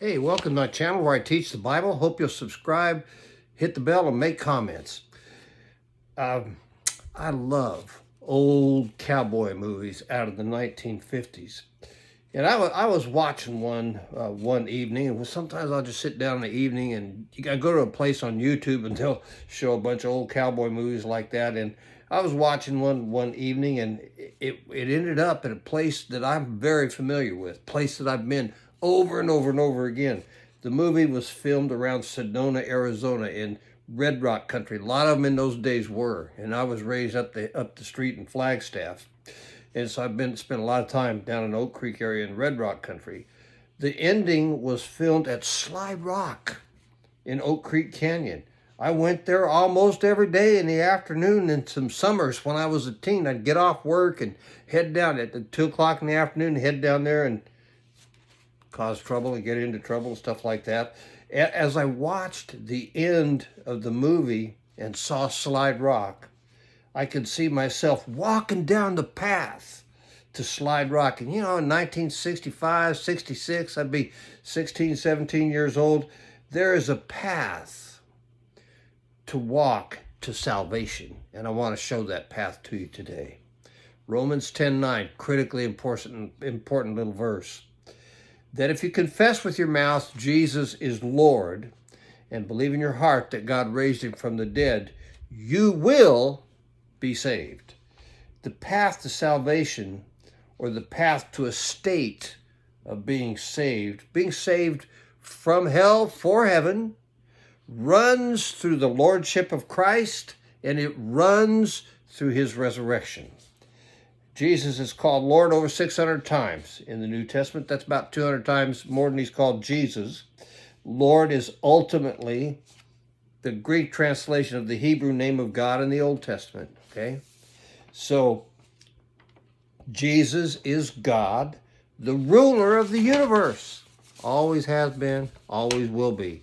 Hey, welcome to my channel where I teach the Bible. Hope you'll subscribe, hit the bell, and make comments. I love old cowboy movies out of the 1950s. And I was watching one evening, and sometimes I'll just sit down in the evening and I go to a place on YouTube and they'll show a bunch of old cowboy movies like that. And I was watching one evening, and it ended up at a place that I'm very familiar with, place that I've been over and over and over again. The movie was filmed around Sedona, Arizona, in Red Rock country. A lot of them in those days were, and I was raised up the street in Flagstaff. And so I've spent a lot of time down in Oak Creek area in Red Rock country. The ending was filmed at Slide Rock in Oak Creek Canyon. I went there almost every day in the afternoon. In some summers when I was a teen, I'd get off work and head down at 2 o'clock in the afternoon, head down there and cause trouble and get into trouble and stuff like that. As I watched the end of the movie and saw Slide Rock, I could see myself walking down the path to Slide Rock. And, in 1965, 66, I'd be 16, 17 years old. There is a path to walk to salvation, and I want to show that path to you today. Romans 10:9, critically important little verse. That if you confess with your mouth Jesus is Lord and believe in your heart that God raised him from the dead, you will be saved. The path to salvation, or the path to a state of being saved from hell for heaven, runs through the lordship of Christ, and it runs through his resurrection. Jesus is called Lord over 600 times in the New Testament. That's about 200 times more than he's called Jesus. Lord is ultimately the Greek translation of the Hebrew name of God in the Old Testament, okay? So, Jesus is God, the ruler of the universe. Always has been, always will be.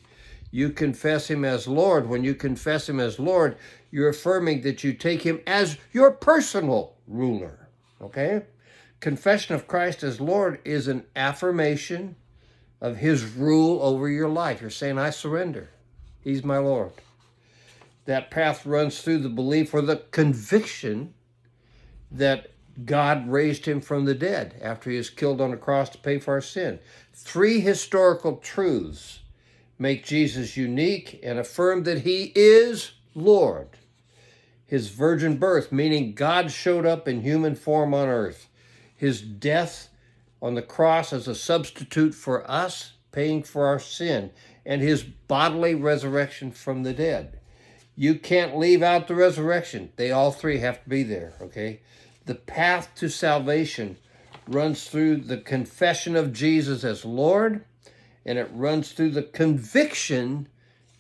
You confess him as Lord. When you confess him as Lord, you're affirming that you take him as your personal ruler. Okay? Confession of Christ as Lord is an affirmation of his rule over your life. You're saying, I surrender. He's my Lord. That path runs through the belief or the conviction that God raised him from the dead after he was killed on the cross to pay for our sin. 3 historical truths make Jesus unique and affirm that he is Lord. His virgin birth, meaning God showed up in human form on earth. His death on the cross as a substitute for us, paying for our sin. And his bodily resurrection from the dead. You can't leave out the resurrection. They all 3 have to be there, okay? The path to salvation runs through the confession of Jesus as Lord, and it runs through the conviction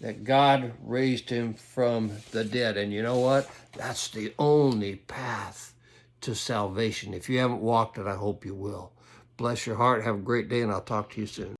that God raised him from the dead. And you know what? That's the only path to salvation. If you haven't walked it, I hope you will. Bless your heart. Have a great day, and I'll talk to you soon.